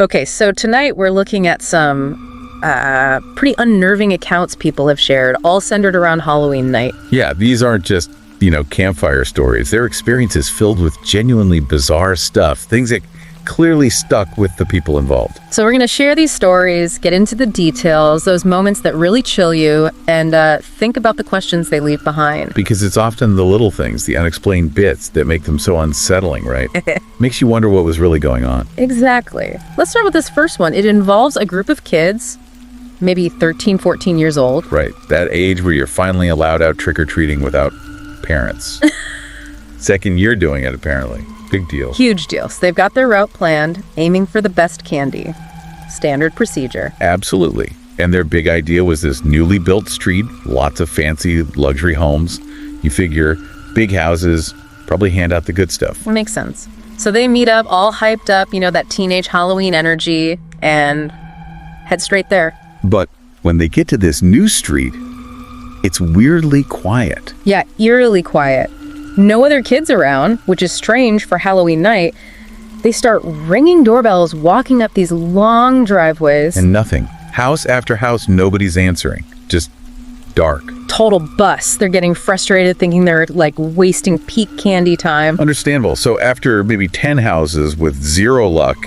Okay, so tonight we're looking at some pretty unnerving accounts people have shared, all centered around Halloween night. Yeah, these aren't just, campfire stories. They're experiences filled with genuinely bizarre stuff, things that clearly stuck with the people involved. So we're going to share these stories, get into the details, those moments that really chill you, and think about the questions they leave behind. Because it's often the little things, the unexplained bits that make them so unsettling, right? Makes you wonder what was really going on. Exactly. Let's start with this first one. It involves a group of kids, maybe 13, 14 years old. Right, that age where you're finally allowed out trick-or-treating without parents. Second year doing it, apparently. Big deal. Huge deal. So they've got their route planned, aiming for the best candy. Standard procedure. Absolutely. And their big idea was this newly built street, lots of fancy luxury homes. You figure big houses probably hand out the good stuff. Makes sense. So they meet up, all hyped up, that teenage Halloween energy, and head straight there. But when they get to this new street, it's weirdly quiet. Yeah, eerily quiet. No other kids around, which is strange for Halloween night. They start ringing doorbells, walking up these long driveways. And nothing. House after house, nobody's answering. Just dark. Total bust. They're getting frustrated, thinking they're wasting peak candy time. Understandable. So after maybe 10 houses with zero luck,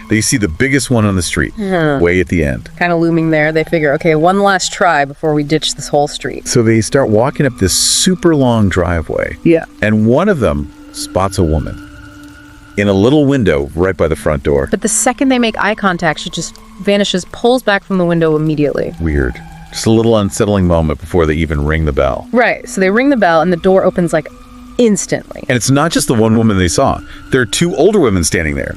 they see the biggest one on the street, way at the end. Kind of looming there. They figure, okay, one last try before we ditch this whole street. So they start walking up this super long driveway. Yeah. And one of them spots a woman in a little window right by the front door. But the second they make eye contact, she just vanishes, pulls back from the window immediately. Weird. Just a little unsettling moment before they even ring the bell. Right. So they ring the bell and the door opens instantly. And it's not just the one woman they saw. There are two older women standing there.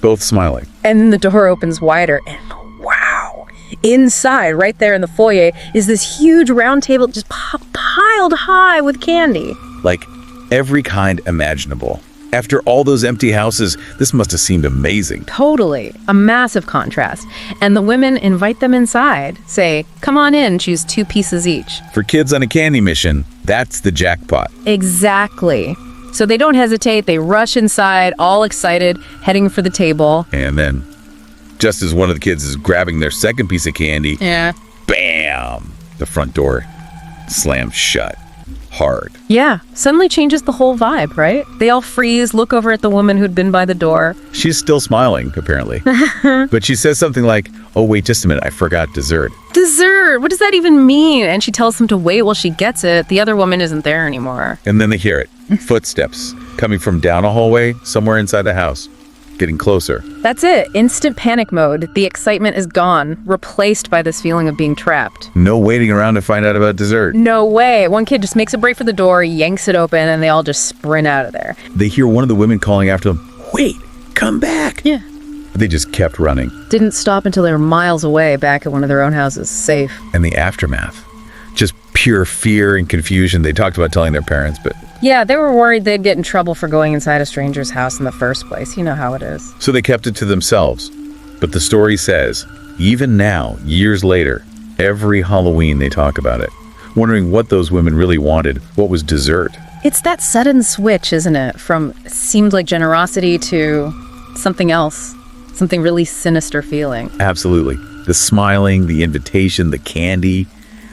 Both smiling. And then the door opens wider, and wow, inside, right there in the foyer, is this huge round table just piled high with candy. Like every kind imaginable. After all those empty houses, this must have seemed amazing. Totally. A massive contrast. And the women invite them inside, say, come on in, choose 2 pieces each. For kids on a candy mission, that's the jackpot. Exactly. So they don't hesitate, they rush inside, all excited, heading for the table. And then, just as one of the kids is grabbing their second piece of candy, bam! The front door slams shut. Hard. Yeah, suddenly changes the whole vibe, right? They all freeze, look over at the woman who'd been by the door. She's still smiling, apparently. But she says something like, oh, wait, just a minute, I forgot dessert. Dessert? What does that even mean? And she tells them to wait while she gets it. The other woman isn't there anymore. And then they hear it. Footsteps coming from down a hallway, somewhere inside the house. Getting closer. That's it. Instant panic mode. The excitement is gone, replaced by this feeling of being trapped. No waiting around to find out about dessert. No way. One kid just makes a break for the door, yanks it open, and they all just sprint out of there. They hear one of the women calling after them, wait, come back. Yeah. But they just kept running. Didn't stop until they were miles away, back at one of their own houses, safe. And the aftermath. Just pure fear and confusion. They talked about telling their parents, but... Yeah, they were worried they'd get in trouble for going inside a stranger's house in the first place. You know how it is. So they kept it to themselves. But the story says, even now, years later, every Halloween they talk about it, wondering what those women really wanted, what was dessert. It's that sudden switch, isn't it? From seemed like generosity to something else. Something really sinister feeling. Absolutely. The smiling, the invitation, the candy,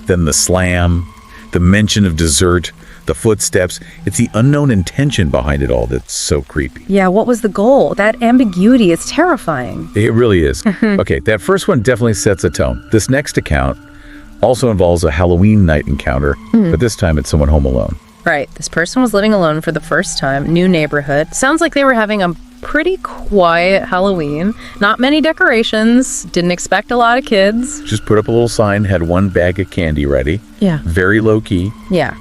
then the slam, the mention of dessert, the footsteps. It's the unknown intention behind it all that's so creepy. Yeah, what was the goal? That ambiguity is terrifying. It really is. Okay, that first one definitely sets a tone. This next account also involves a Halloween night encounter, but this time it's someone home alone. Right, this person was living alone for the first time, new neighborhood. Sounds like they were having a pretty quiet Halloween. Not many decorations, didn't expect a lot of kids. Just put up a little sign, had one bag of candy ready. Yeah. Very low key. Yeah.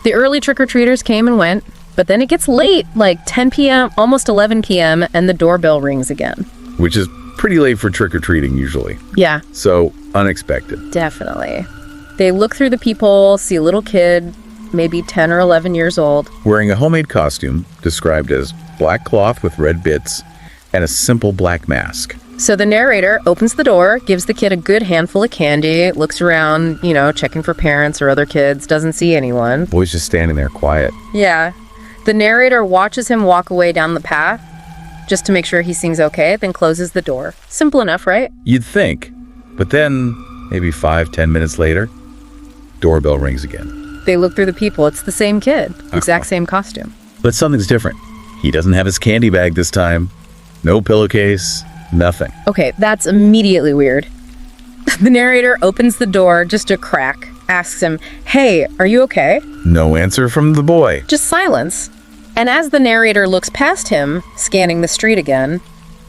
The early trick-or-treaters came and went, but then it gets late, like 10 p.m., almost 11 p.m., and the doorbell rings again. Which is pretty late for trick-or-treating usually. Yeah. So, unexpected. Definitely. They look through the peephole, see a little kid, maybe 10 or 11 years old. Wearing a homemade costume, described as black cloth with red bits, and a simple black mask. So the narrator opens the door, gives the kid a good handful of candy, looks around, checking for parents or other kids, doesn't see anyone. Boy's just standing there quiet. Yeah. The narrator watches him walk away down the path, just to make sure he seems okay, then closes the door. Simple enough, right? You'd think. But then, maybe 5-10 minutes later, doorbell rings again. They look through the people. It's the same kid. Exact same costume. But something's different. He doesn't have his candy bag this time. No pillowcase. Nothing. Okay, that's immediately weird. The narrator opens the door just a crack, asks him, "Hey, are you okay?" No answer from the boy. Just silence. And as the narrator looks past him, scanning the street again,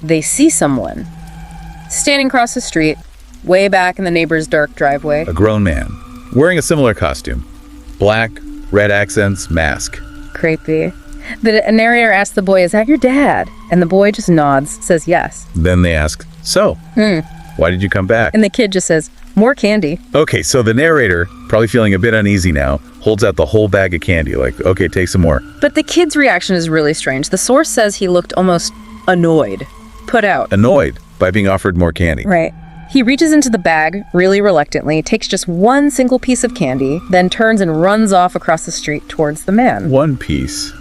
they see someone. Standing across the street, way back in the neighbor's dark driveway. A grown man, wearing a similar costume. Black, red accents, mask. Creepy. The narrator asks the boy, "Is that your dad?" And the boy just nods, says yes. Then they ask, "So, why did you come back?" And the kid just says, "More candy." Okay, so the narrator, probably feeling a bit uneasy now, holds out the whole bag of candy, like, okay, take some more. But the kid's reaction is really strange. The source says he looked almost annoyed, put out. Annoyed by being offered more candy. Right. He reaches into the bag really reluctantly, takes just one single piece of candy, then turns and runs off across the street towards the man. One piece.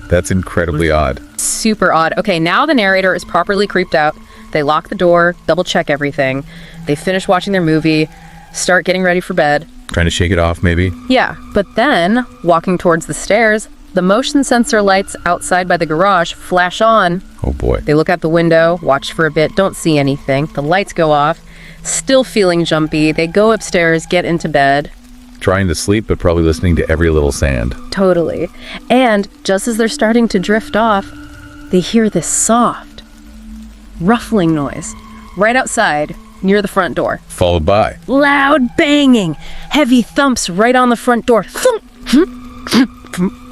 That's incredibly odd. Super odd. Okay, now the narrator is properly creeped out. They lock the door, double check everything. They finish watching their movie, start getting ready for bed. Trying to shake it off, maybe? Yeah, but then, walking towards the stairs, the motion sensor lights outside by the garage flash on. Oh boy. They look out the window, watch for a bit, don't see anything. The lights go off. Still feeling jumpy. They go upstairs, get into bed. Trying to sleep, but probably listening to every little sound. Totally. And just as they're starting to drift off, they hear this soft, ruffling noise right outside near the front door. Followed by Loud banging, heavy thumps right on the front door. Thump.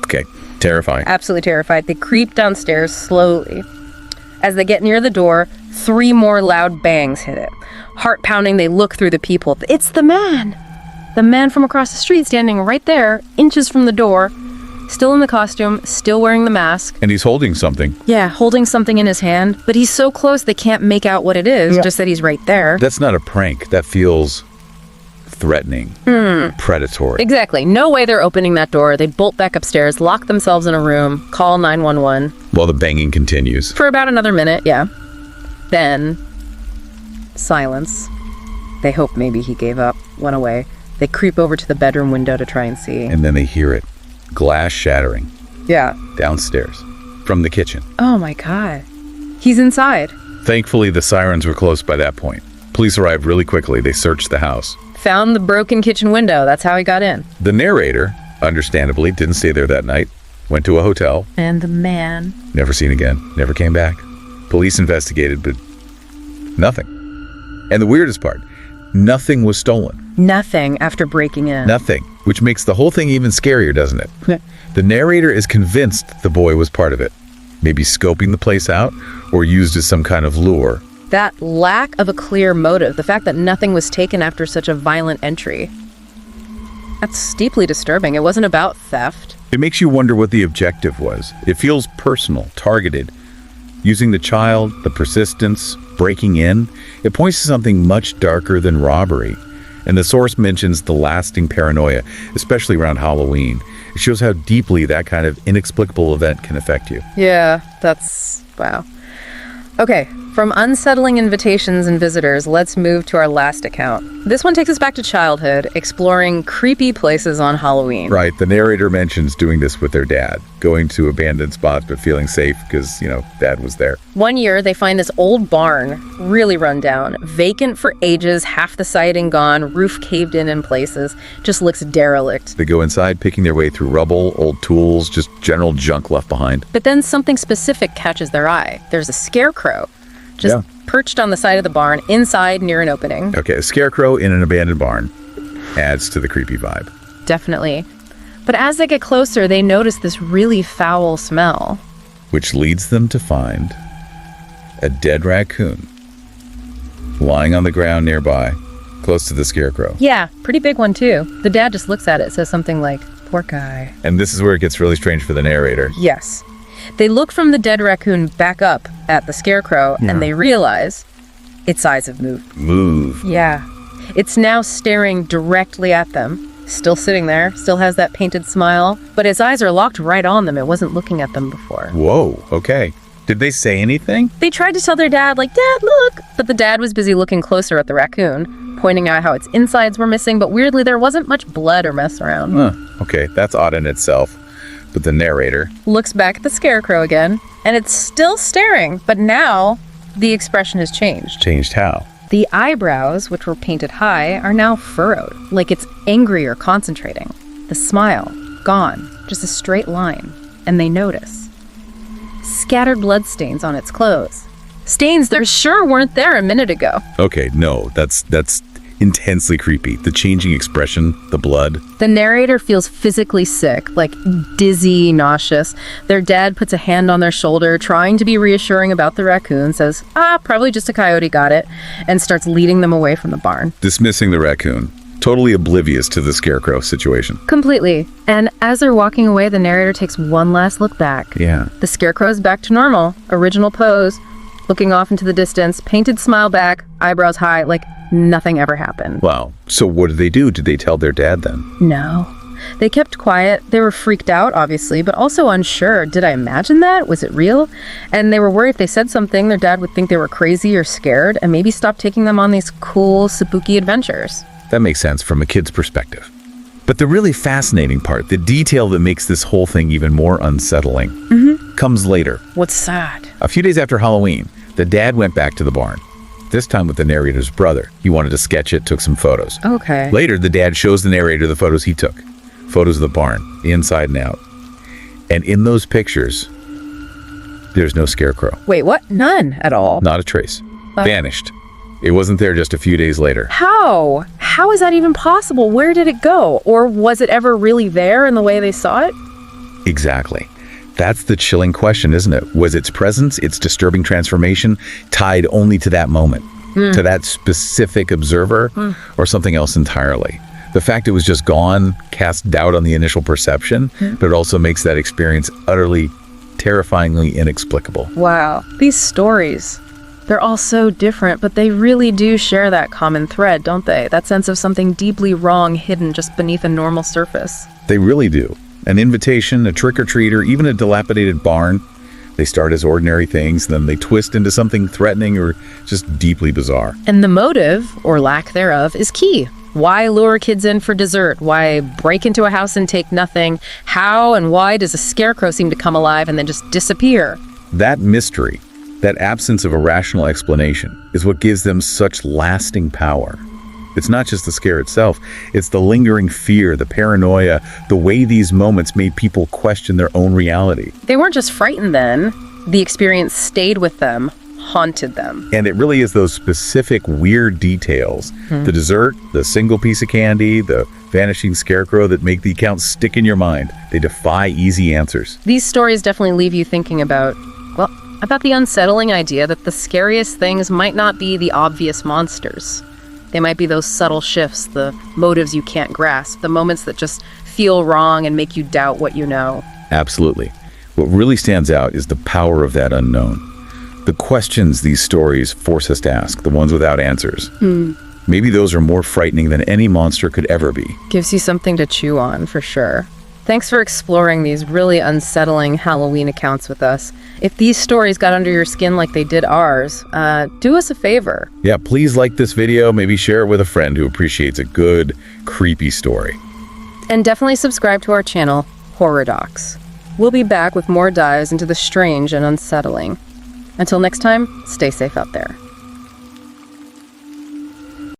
okay, terrifying. Absolutely terrified. They creep downstairs slowly. As they get near the door, 3 more loud bangs hit it. Heart pounding, they look through the people. It's the man! The man from across the street standing right there, inches from the door, still in the costume, still wearing the mask. And he's holding something. Yeah, holding something in his hand, but he's so close they can't make out what it is, just that he's right there. That's not a prank. That feels threatening, predatory. Exactly. No way they're opening that door. They bolt back upstairs, lock themselves in a room, call 911. While the banging continues. For about another minute, yeah. Then, silence. They hope maybe he gave up, went away. They creep over to the bedroom window to try and see. And then they hear it. Glass shattering. Yeah. Downstairs. From the kitchen. Oh my God. He's inside. Thankfully, the sirens were close by that point. Police arrived really quickly. They searched the house. Found the broken kitchen window. That's how he got in. The narrator, understandably, didn't stay there that night. Went to a hotel. And the man. Never seen again. Never came back. Police investigated, but nothing. And the weirdest part, nothing was stolen. Nothing after breaking in. Nothing. Which makes the whole thing even scarier, doesn't it? The narrator is convinced the boy was part of it. Maybe scoping the place out, or used as some kind of lure. That lack of a clear motive, the fact that nothing was taken after such a violent entry. That's deeply disturbing. It wasn't about theft. It makes you wonder what the objective was. It feels personal, targeted. Using the child, the persistence, breaking in, it points to something much darker than robbery. And the source mentions the lasting paranoia, especially around Halloween. It shows how deeply that kind of inexplicable event can affect you. Yeah, that's... wow. Okay, from unsettling invitations and visitors, let's move to our last account. This one takes us back to childhood, exploring creepy places on Halloween. Right, the narrator mentions doing this with their dad, going to abandoned spots but feeling safe because, dad was there. One year, they find this old barn, really run down, vacant for ages, half the siding gone, roof caved in places, just looks derelict. They go inside, picking their way through rubble, old tools, just general junk left behind. But then something specific catches their eye. There's a scarecrow, just perched on the side of the barn, inside near an opening. Okay, a scarecrow in an abandoned barn adds to the creepy vibe. Definitely. But as they get closer, they notice this really foul smell. Which leads them to find a dead raccoon lying on the ground nearby, close to the scarecrow. Yeah, pretty big one too. The dad just looks at it, says something like, "Poor guy." And this is where it gets really strange for the narrator. Yes. They look from the dead raccoon back up at the scarecrow, and they realize its eyes have moved. Yeah. It's now staring directly at them. Still sitting there, still has that painted smile, but its eyes are locked right on them. It wasn't looking at them before. Whoa, okay. Did they say anything? They tried to tell their dad, like, "Dad, look!" But the dad was busy looking closer at the raccoon, pointing out how its insides were missing, but weirdly there wasn't much blood or mess around. Okay, that's odd in itself. But the narrator Looks back at the scarecrow again, and it's still staring, but now the expression has changed. changed how? The eyebrows, which were painted high, are now furrowed, like it's angry or concentrating. The smile, gone, just a straight line. And they notice scattered bloodstains on its clothes. Stains that sure weren't there a minute ago. Okay, no, that's intensely creepy. The changing expression, the blood. The narrator feels physically sick, like dizzy, nauseous. Their dad puts a hand on their shoulder, trying to be reassuring about the raccoon, says, probably just a coyote got it, and starts leading them away from the barn. Dismissing the raccoon. Totally oblivious to the scarecrow situation. Completely. And as they're walking away, the narrator takes one last look back. Yeah. The scarecrow's back to normal, original pose, looking off into the distance, painted smile back, eyebrows high, like nothing ever happened. Wow. So what did they do? Did they tell their dad then? No. They kept quiet. They were freaked out, obviously, but also unsure. Did I imagine that? Was it real? And they were worried if they said something, their dad would think they were crazy or scared and maybe stop taking them on these cool, spooky adventures. That makes sense from a kid's perspective. But the really fascinating part, the detail that makes this whole thing even more unsettling, comes later. What's that? A few days after Halloween, the dad went back to the barn, this time with the narrator's brother. He wanted to sketch it, took some photos. Okay. Later, the dad shows the narrator the photos he took. Photos of the barn, the inside and out. And in those pictures, there's no scarecrow. Wait, what? None at all. Not a trace. Vanished. It wasn't there just a few days later. How? How is that even possible? Where did it go? Or was it ever really there in the way they saw it? Exactly. That's the chilling question, isn't it? Was its presence, its disturbing transformation, tied only to that moment, to that specific observer, or something else entirely? The fact it was just gone casts doubt on the initial perception, but it also makes that experience utterly, terrifyingly inexplicable. Wow. These stories, they're all so different, but they really do share that common thread, don't they? That sense of something deeply wrong hidden just beneath a normal surface. They really do. An invitation, a trick-or-treater, even a dilapidated barn. They start as ordinary things, then they twist into something threatening or just deeply bizarre. And the motive, or lack thereof, is key. Why lure kids in for dessert? Why break into a house and take nothing? How and why does a scarecrow seem to come alive and then just disappear? That mystery, that absence of a rational explanation, is what gives them such lasting power. It's not just the scare itself, it's the lingering fear, the paranoia, the way these moments made people question their own reality. They weren't just frightened then. The experience stayed with them, haunted them. And it really is those specific weird details, the dessert, the single piece of candy, the vanishing scarecrow, that make the account stick in your mind. They defy easy answers. These stories definitely leave you thinking about the unsettling idea that the scariest things might not be the obvious monsters. They might be those subtle shifts, the motives you can't grasp, the moments that just feel wrong and make you doubt what you know. Absolutely. What really stands out is the power of that unknown. The questions these stories force us to ask, the ones without answers. Maybe those are more frightening than any monster could ever be. Gives you something to chew on, for sure. Thanks for exploring these really unsettling Halloween accounts with us. If these stories got under your skin like they did ours, do us a favor. Yeah, please like this video, maybe share it with a friend who appreciates a good, creepy story. And definitely subscribe to our channel, Horror Docs. We'll be back with more dives into the strange and unsettling. Until next time, stay safe out there.